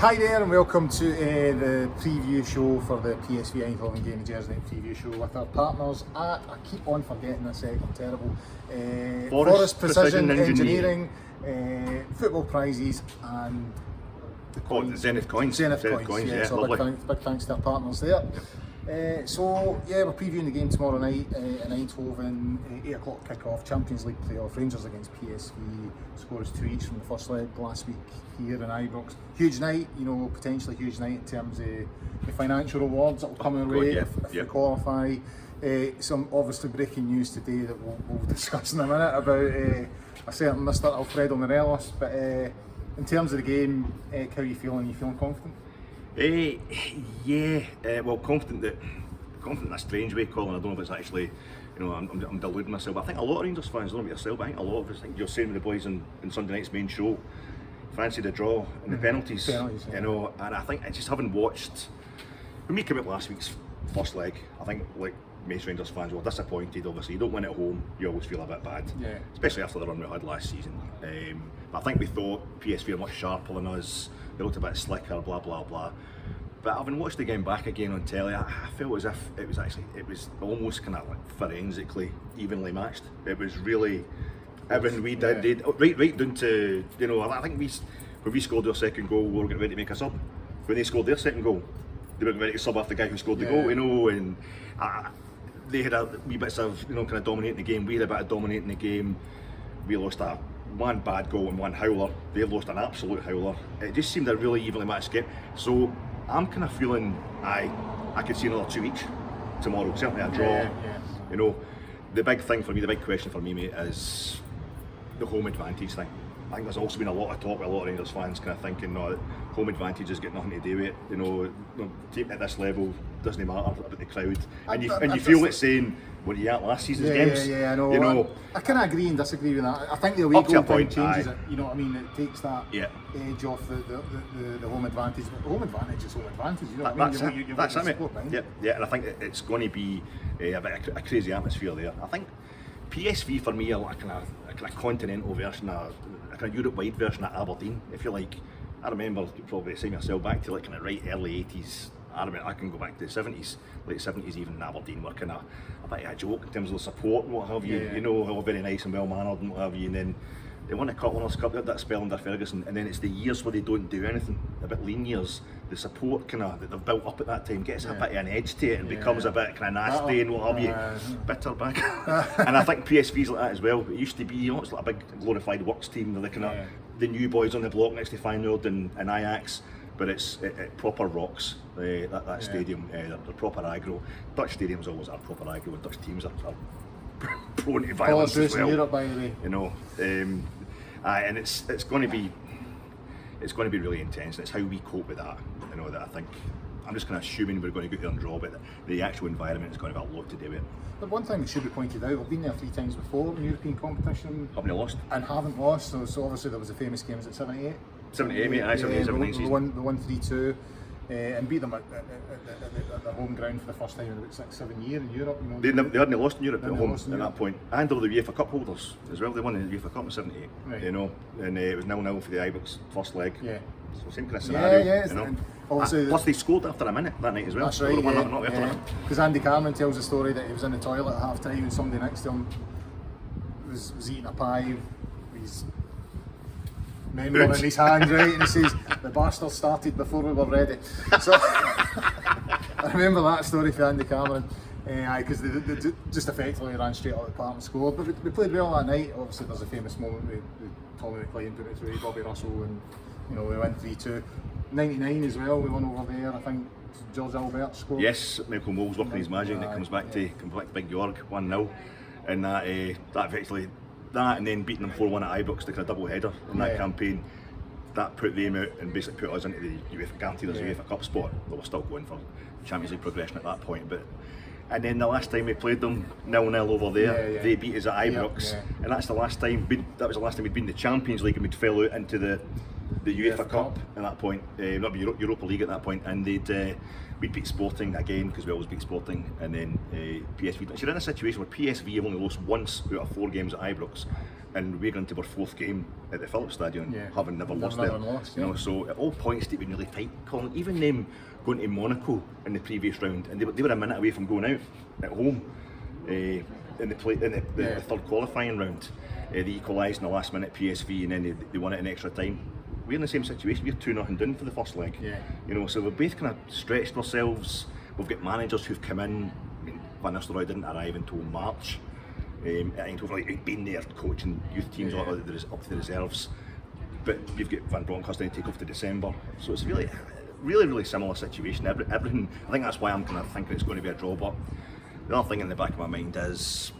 Hi there and welcome to the preview show for the PSV Eindhoven game, the Gersnet preview show with our partners at, I keep on forgetting this, I'm terrible, Forest Precision Engineering, football prizes and the coins. Zenith Coins. Zenith Coins, yeah, so big thanks to our partners there. We're previewing the game tomorrow night in Eindhoven, 8 o'clock kick-off, Champions League playoff, Rangers against PSV, scores 2 each from the first leg last week here in Ibrox. Huge night, potentially huge night in terms of the financial rewards that will come our way if we qualify. Some obviously breaking news today that we'll discuss in a minute about a certain Mr. Alfredo Morelos, but in terms of the game, how are you feeling? Are you feeling confident? Confident in a strange way, Colin. I don't know if it's actually, I'm deluding myself. But I think a lot of Rangers fans, I don't know about yourself, but I think a lot of us, I think you're saying with the boys in Sunday night's main show, fancy the draw and the penalties, and I think I just haven't watched. When we came out last week's first leg, I think like most Rangers fans were disappointed. Obviously, you don't win at home, you always feel a bit bad, especially after the run we had last season. But I think we thought PSV are much sharper than us. They looked a bit slicker, blah blah blah. But having watched the game back again on telly, I felt as if it was almost kind of like forensically evenly matched. It was really everything we did, right down to I think when we scored our second goal, we were getting ready to make a sub. When they scored their second goal, they were ready to sub off the guy who scored the goal, and they had a wee bits of kind of dominating the game. We had a bit of dominating the game. We lost one bad goal and one howler. They lost an absolute howler. It just seemed a really evenly matched game. So I'm kind of feeling I could see another 2 each tomorrow. Certainly a draw. The big thing for me, the big question for me, mate, is the home advantage thing. I think there's also been a lot of talk with a lot of Rangers fans kind of thinking, no, home advantage has got nothing to do with it. Team at this level doesn't matter about the crowd. And you feel it saying, what are you at last season's games? I know. I kind of agree and disagree with that. I think the away goal thing changes it. You know what I mean? It takes that edge off the home advantage. But home advantage is home advantage. You know what I mean? That's it, mate. Yeah, and I think it's going to be a bit of a crazy atmosphere there. I think PSV for me are like a kind of continental version, a kind of Europe-wide version of Aberdeen, if you like. I remember probably saying myself back to like kind of right early 80s. I can go back to the 70s, late 70s even in Aberdeen, were kind of a bit of a joke in terms of the support and what have you. How very nice and well mannered and what have you. And then they won the Winners' Cup, they had that spell under Ferguson, and then it's the years where they don't do anything, a bit lean years. The support that they've built up at that time gets a bit of an edge to it and becomes a bit kind of nasty and what have you. Bitter back. And I think PSV's like that as well. It used to be, it's like a big glorified works team. They're kind of the new boys on the block next to Feyenoord and Ajax. But it proper rocks that stadium. They're proper aggro. Dutch stadiums always are proper aggro, and Dutch teams are prone to violence as well. Europe, by the way. And it's going to be really intense. And it's how we cope with that. That I think I'm just kind of assuming we're going to go there and draw, but the actual environment is going to have a lot to do with it. But one thing that should be pointed out, we've been there 3 times before in European competition. Haven't lost. And haven't lost. So obviously there was a famous game. Was it 78? 78, mate. 78, 79 season. We won 3-2 and beat them at their home ground for the first time in about 6-7 years in Europe. They hadn't lost in Europe at home at that point. And they were the UEFA Cup holders as well. They won the UEFA Cup in 78. Right. And it was 0-0 for the Ibrox first leg. Yeah. So same kind of scenario. Plus they scored after a minute that night as well. That's right. Because Andy Cameron tells a story that he was in the toilet at half time and somebody next to him was eating a pie. He's member in his hand, right, and he says the bastard started before we were ready. So I remember that story for Andy Cameron, because they just effectively ran straight out of the park and scored. But we played well that night. Obviously, there's a famous moment with Tommy McLean putting it through Bobby Russell, and we went 3-2. 99 as well. We won over there. I think George Albert scored. Yes, Michael Mole's working his magic, and it comes back to Big York 1-0, and that effectively. That and then beating them 4-1 at Ibrox, the kind of double header in that campaign, that put them out and basically put us into the UEFA, guaranteed us a UEFA Cup spot. They were still going for Champions League progression at that point, and then the last time we played them 0-0 over there, they beat us at Ibrox, and that's the last time. That was the last time we'd been in the Champions League and we'd fell out into the the UEFA Cup at that point, not Europa League at that point, and we'd beat Sporting again, because we always beat Sporting, and then PSV. So you're in a situation where PSV have only lost once out of 4 games at Ibrox, and we're going to our 4th game at the Philips Stadium, having never lost there. You know, so at all points they've been really tight, Colin. Even them going to Monaco in the previous round, and they were a minute away from going out at home in the 3rd qualifying round. They equalised in the last minute, PSV, and then they won it in extra time. We're in the same situation. We're 2-0 down for the first leg. You know, so we've both kind of stretched ourselves. We've got managers who've come in. I mean, Van Nistelrooy didn't arrive until March. He'd been there coaching youth teams up to the reserves. But you've got Van Bronckhorst to take off to December. So it's really, really similar situation. Everything. I think that's why I'm kind of thinking it's going to be a draw. But the other thing in the back of my mind is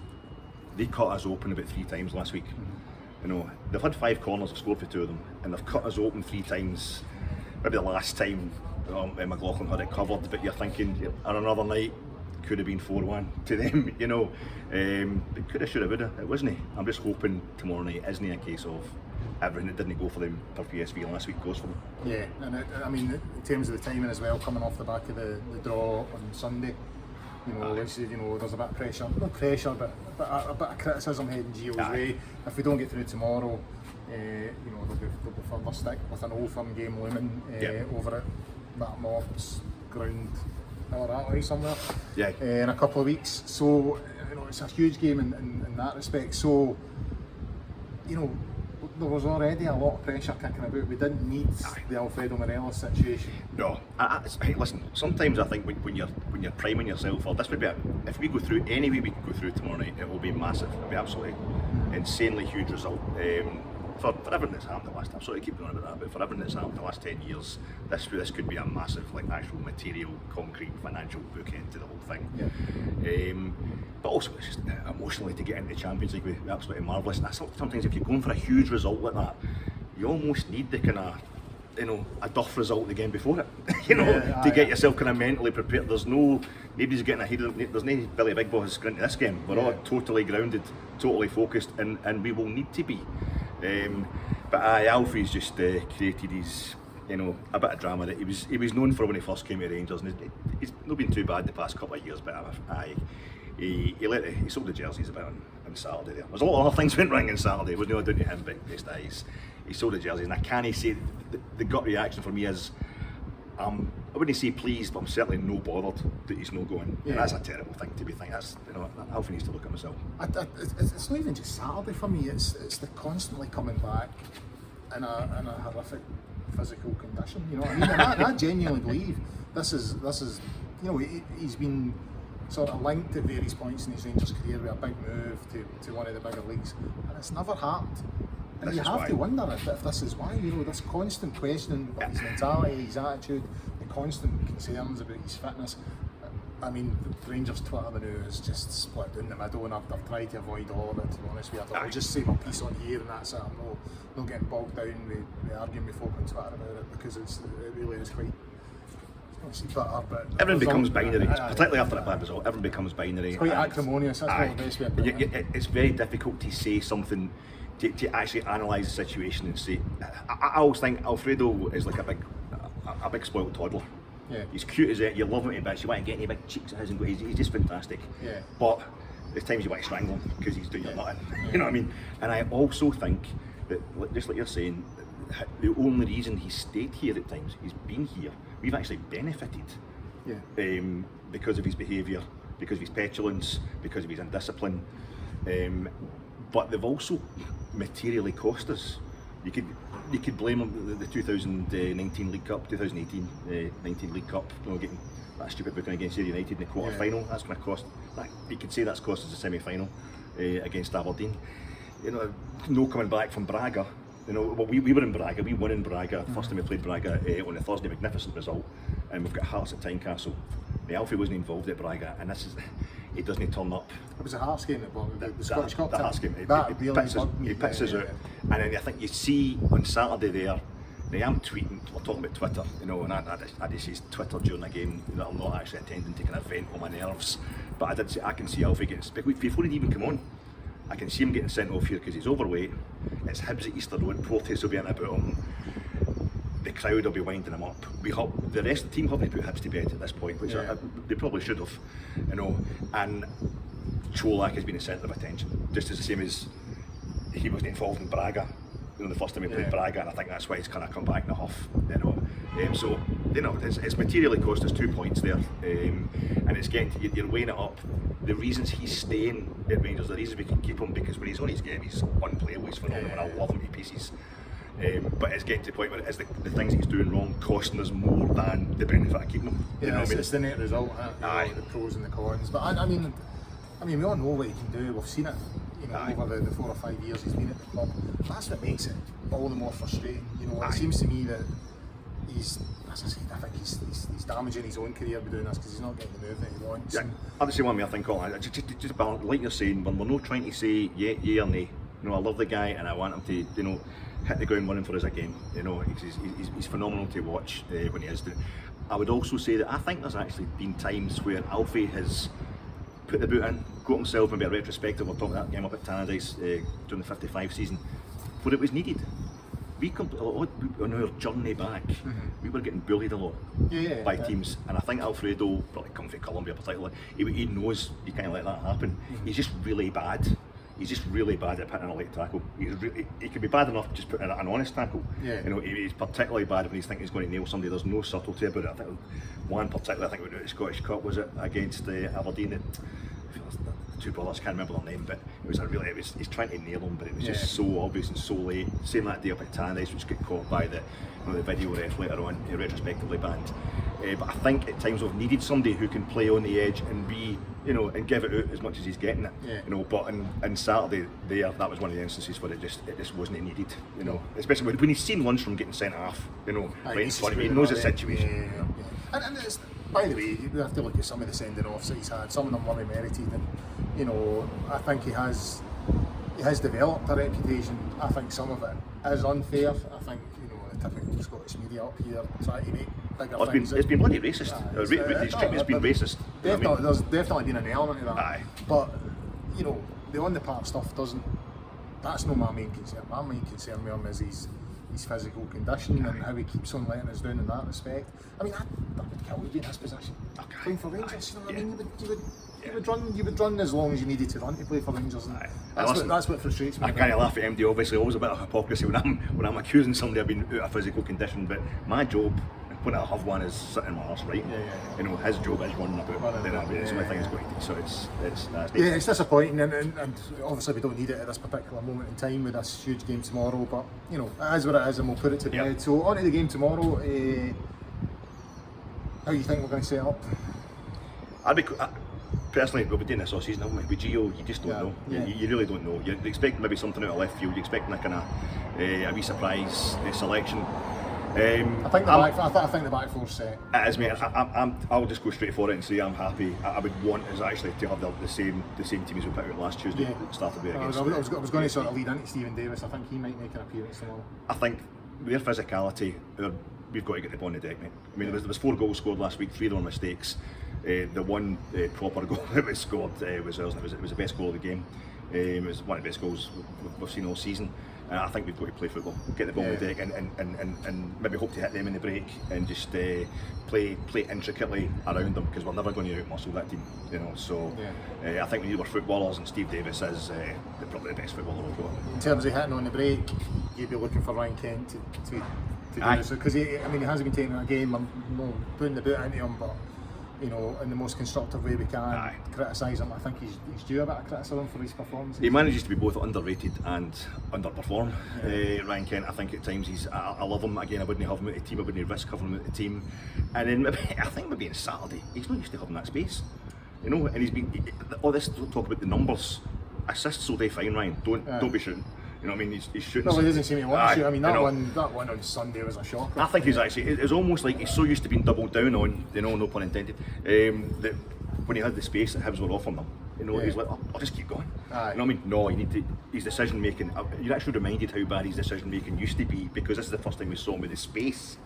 they cut us open about 3 times last week. You know, they've had 5 corners, I've scored for 2 of them, and they've cut us open 3 times. Maybe the last time McLaughlin had it covered, but you're thinking on another night could have been 4-1 to them. You know, it could have, should have, would have. It wasn't. I'm just hoping tomorrow night isn't a case of everything that didn't go for them for PSV last week goes for them. Yeah, and I mean, in terms of the timing as well, coming off the back of the draw on Sunday. You know, there's a bit of pressure, not pressure, but a bit of criticism heading Gio's way. If we don't get through tomorrow, they'll be further stick with an Old Firm game looming over at that Mobs ground or that way somewhere in a couple of weeks. So, you know, it's a huge game in that respect. So, you know, there was already a lot of pressure kicking about. We didn't need the Alfredo Morelos situation. No, hey, listen. Sometimes I think when you're priming yourself, or this would be if we go through any way we could go through tomorrow night, it will be massive. It'll be absolutely insanely huge result. For everything that's happened the last, I'm sorry to keep going on about that, but for everything that's happened the last 10 years, this could be a massive, like, actual material, concrete, financial bookend to the whole thing. But also, it's just emotionally to get into the Champions League would be absolutely marvellous. And sometimes if you're going for a huge result like that, you almost need the kind of, you know, a duff result again before it, you know, to get yourself kind of mentally prepared. Nobody's getting ahead of, there's no Billy Big Boss going into this game. We're all totally grounded, totally focused, and we will need to be. But Alfie's just created his, you know, a bit of drama that he was known for when he first came to Rangers, and he's not been too bad the past couple of years, but he sold the jerseys a bit on Saturday there. There's a lot of other things went wrong on Saturday, it was no down to him, but he sold the jerseys, and I can't say, the gut reaction for me is, I wouldn't say pleased, but I'm certainly no bothered that he's not going. And that's a terrible thing to be thinking. That's, you know, Alfie needs to look at himself. It's not even just Saturday for me. It's the constantly coming back in a horrific physical condition. You know what I mean? And I genuinely believe this is you know, he's been sort of linked at various points in his Rangers career with a big move to one of the bigger leagues, and it's never happened. And you have to wonder if this is why, you know, this constant questioning about his mentality, his attitude, the constant concerns about his fitness. I mean, the Rangers Twitter the now is just split down the middle, and I've tried to avoid all of it, to be honest with you. I'll just say my piece on here and that's it. I'm not getting bogged down with arguing with folk on Twitter about it, because it really is quite... Twitter, but everyone becomes binary, particularly after a bad result. Everyone becomes binary. It's quite acrimonious, that's probably the best way of putting it. It's very difficult to say something, to actually analyse the situation and say. I always think Alfredo is like a big spoiled toddler. Yeah. He's cute as it, you love him to bits, you want to get any big cheeks of his and go, he's just fantastic. Yeah. But there's times you want to strangle him because he's doing your nothing. You know what I mean? And I also think that, just like you're saying, the only reason he's stayed here at times, he's been here, we've actually benefited because of his behaviour, because of his petulance, because of his indiscipline. But they've also materially cost us. You could blame him the 2019 League Cup, 2018 19 League Cup, you know, getting that stupid booking against United in the quarter final. That's going to cost. You could say that's cost us a semi-final against Aberdeen. You know, no coming back from Braga. You know, well, we were in Braga. We won in Braga. First time we played Braga on a Thursday, magnificent result. And we've got Hearts at Tynecastle. The Alfie wasn't involved at Braga, and this is. He doesn't turn up. It was a Hearts game that the Scottish Cup. The Hearts game. He picks us out. And then I think you see on Saturday there. Now I'm tweeting. We're talking about Twitter, you know, and I just use Twitter during the game that I'm not actually attending, taking a vent on my nerves. But I can see Alfie getting before he'd even come on. I can see him getting sent off here because he's overweight. It's Hibs at Easter Road. Porteous will be in about him. the crowd will be winding him up. The rest of the team haven't put Hibs to bed at this point, which they probably should have, you know. And Cholak has been the centre of attention, just as the same as he wasn't involved in Braga. You know, the first time he played Braga, and I think that's why he's kind of come back in a huff. You know, so you know it's materially cost us 2 points there, and it's getting to, you're weighing it up. The reasons he's staying at Rangers, the reasons we can keep him, because when he's on his game, he's unplayable, he's phenomenal, and I love him to pieces. But it's getting to the point where it's the things he's doing wrong costing us more than the benefit of keeping him. You know what I mean? It's the net result, the pros and the cons. But I mean, we all know what he can do. We've seen it, you know, over the 4 or 5 years he's been at the club. That's what makes it all the more frustrating. You know, it seems to me that he's, as I said, I think he's damaging his own career by doing this because he's not getting the move that he wants. Yeah, I'm the same one. I think, just balance, like you're saying, we're not trying to say yay or nay. You know, I love the guy and I want him to, you know, hit the ground running for us again. You know, he's phenomenal to watch when he is doing. I would also say that I think there's actually been times where Alfie has put the boot in, got himself maybe a retrospective. We're talking that game up at Tannadice during the 55 season, where it was needed. On our journey back, we were getting bullied a lot by teams, and I think Alfredo, probably come from Colombia particularly, he knows you can't let that happen. He's just really bad. He's just really bad at putting in a late tackle. He can be bad enough just putting in an honest tackle. You know, he's particularly bad when he's thinking he's going to nail somebody. There's no subtlety about it. I think one particularly, I think we did the Scottish Cup, was it against Aberdeen? The two brothers, can't remember their name, but he's trying to nail him, but it was just so obvious and so late. Same that day up at Tannadice, which got caught by the video ref later on, retrospectively banned. But I think at times we've needed somebody who can play on the edge and be, you know, and give it out as much as he's getting it. You know, but in Saturday that was one of the instances where it just wasn't needed. You know, especially when he's seen Lundstrom getting sent off. You know, right in front of me, he knows the situation. And it's, by the way, we have to look at some of the sending offs that he's had. Some of them were merited, and you know, I think he has developed a reputation. I think some of it is unfair. I think, you know, the typical Scottish media up here trying to make bigger things. It's been bloody racist. His treatment's been racist. Definitely, there's definitely been an element of that. But you know, the on the park stuff doesn't. That's not my main concern. My main concern with him is his physical condition and how he keeps on letting us down in that respect. I mean, that would kill you in his position. Playing for Rangers, you know what I mean? You would run as long as you needed to run to play for Rangers. And that's what frustrates me. I can't laugh at MD. Obviously, always a bit of hypocrisy when I'm accusing somebody of being out of physical condition. But my job, when I have one, is sitting in my arse, right? You know, his job is running about. It's the only thing he's going to do. So it's disappointing, and obviously we don't need it at this particular moment in time with this huge game tomorrow. But you know, it is what it is, and we'll put it to bed. So on to the game tomorrow. How do you think we're going to set up? Personally, we'll be doing this all season, haven't we? With Gio, you just don't know. You really don't know. You expect maybe something out of left field. You expect a kind of a wee surprise selection. I think the back four's set. It is, mate. I'll just go straight for it and say I'm happy. I would want us actually to have the same team as we put out last Tuesday. Started with against. I was going to sort of lead into Stephen Davis. I think he might make an appearance tomorrow. I think their physicality, we've got to get the ball on the deck, mate. I mean, there was 4 goals scored last week, 3 of them were mistakes. The one proper goal that was scored was ours, and it was the best goal of the game. It was one of the best goals we've seen all season. I think we've got to play football, get the ball on the deck, and maybe hope to hit them in the break and just play intricately around them, because we're never going to out-muscle that team, you know. So I think we need our footballers, and Steve Davis is probably the best footballer we've got. In terms of hitting on the break, you'd be looking for Ryan Kent to do so, because he hasn't been taking a game. I'm putting the boot into him, but you know, in the most constructive way we can, criticise him. I think he's due a bit of criticism for his performance. He manages to be both underrated and underperform. Ryan Kent, I think at times I love him. Again, I wouldn't have him out of the team. I wouldn't risk having him out of the team. And then I think maybe on Saturday, he's not used to having that space. You know, and he's been all this talk about the numbers. Assists will do fine, Ryan. Don't be shooting. You know what I mean? He's shooting. No, he doesn't seem to want to shoot. I mean, that one on Sunday was a shocker. I think he's actually. It's almost like he's so used to being doubled down on. You know, no pun intended. That when he had the space that Hibs were offering him, you know, he's like, I'll just keep going. You know what I mean? No, you need to. His decision making. You're actually reminded how bad his decision making used to be, because this is the first time we saw him with the space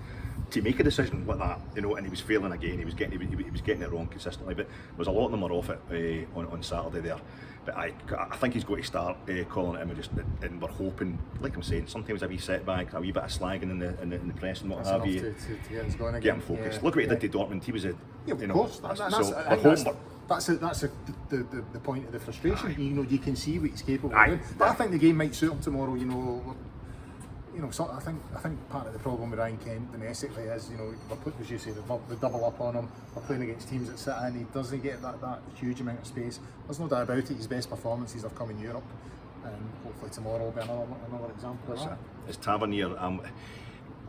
to make a decision like that, you know, and he was failing again. He was getting it wrong consistently. But there was a lot of them were off it on Saturday there. But I think he's got to start calling it him, and we're hoping, like I'm saying, sometimes a wee setback, a wee bit of slagging in the press and what That's have enough you. to get us going again. Get him focused. Look what he did to Dortmund. He was a Of course. That's the point of the frustration. You know, you can see what he's capable of doing. But I think the game might suit him tomorrow. So I think part of the problem with Ryan Kent domestically is, we're putting, as you say, the double up on him. We're playing against teams that sit in. He doesn't get that huge amount of space. There's no doubt about it. His best performances have come in Europe, and hopefully tomorrow will be another example of that. It's Tavernier.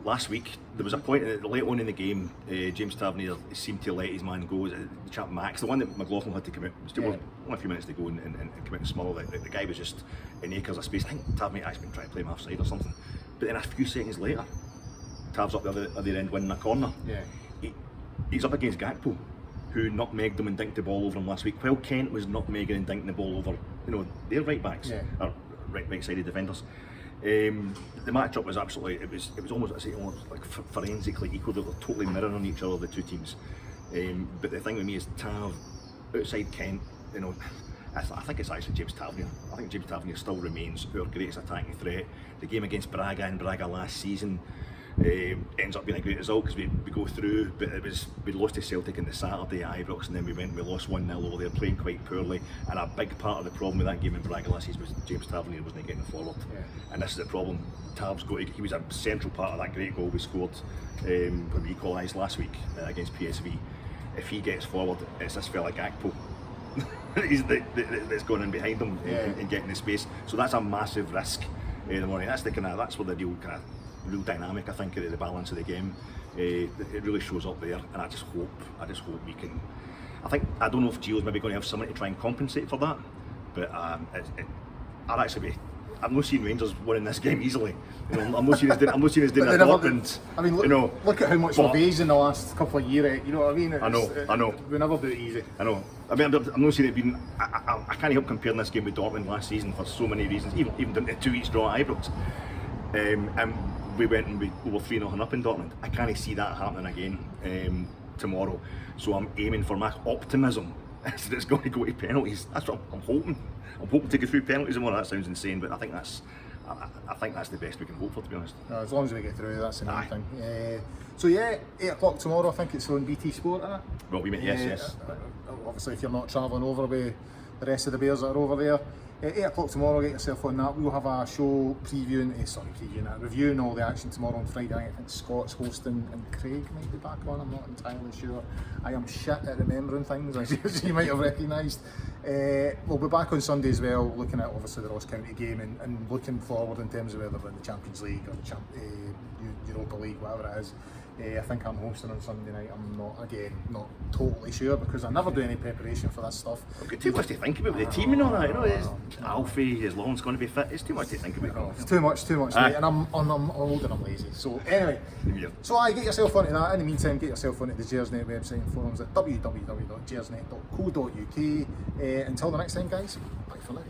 Last week there was a point late on in the game. James Tavernier seemed to let his man go. The chap Max, the one that McLaughlin had to come out. Still only a few minutes to go and come out and smother. The guy was just in acres of space. I think Tavernier actually been trying to play him offside or something. But then a few seconds later, Tav's up the other end winning a corner. Yeah. He's up against Gakpo, who nutmegged him and dinked the ball over him last week. While Kent was nutmegging and dinking the ball over, their right backs, or right-sided defenders. The matchup was absolutely, it was almost like forensically equal. They were totally mirroring each other, the two teams. But the thing with me is Tav, outside Kent, I think it's actually James Tavernier. I think James Tavernier still remains our greatest attacking threat. The game against Braga in Braga last season ends up being a great result because we go through, but we lost to Celtic on the Saturday at Ibrox, and then we lost 1-0 over there, playing quite poorly. And a big part of the problem with that game in Braga last season was James Tavernier wasn't getting forward. And this is the problem. Tav's he was a central part of that great goal we scored when we equalised last week against PSV. If he gets forward, it's this fella Gakpo that's going in behind him and getting the space. So that's a massive risk in the morning. That's where the real dynamic, I think, of the balance of the game. It really shows up there, and I just hope we can. I don't know if Gio's maybe going to have somebody to try and compensate for that, but I'm not seeing Rangers winning this game easily. I'm not seeing us doing a Dortmund. I mean, look at how much we've aged in the last couple of years. You know what I mean? I know. We never do it easy. I know. I mean, I'm not seeing it being. I can't help comparing this game with Dortmund last season for so many reasons. Even down to 2-each draw at Ibrox, and we went and we were 3-0 up in Dortmund. I can't see that happening again tomorrow. So I'm aiming for my optimism. It's going to go to penalties. That's what I'm hoping. I'm hoping to go through penalties tomorrow. That sounds insane, but I think that's the best we can hope for, to be honest. As long as we get through, that's the main thing. So 8 o'clock tomorrow. I think it's on BT Sport, isn't it? Well, yes. Obviously, if you're not travelling over with the rest of the Bears that are over there, 8 o'clock tomorrow. Get yourself on that. We'll have a show reviewing all the action tomorrow on Friday night. I think Scott's hosting and Craig might be back on. I'm not entirely sure. I am shit at remembering things, as you might have recognised. We'll be back on Sunday as well, looking at obviously the Ross County game and looking forward in terms of whether we're in the Champions League or the Europa League, whatever it is. I think I'm hosting on Sunday night. I'm not totally sure because I never do any preparation for this stuff. I've got too much to think about with the team and all that. It's Alfie, as long as going to be fit, it's too much to think about. It's too much, mate. And I'm old and I'm lazy. So anyway, so get yourself onto that. In the meantime, get yourself onto the Gersnet website and forums at www.gersnet.co.uk. Until the next time, guys, bye for now.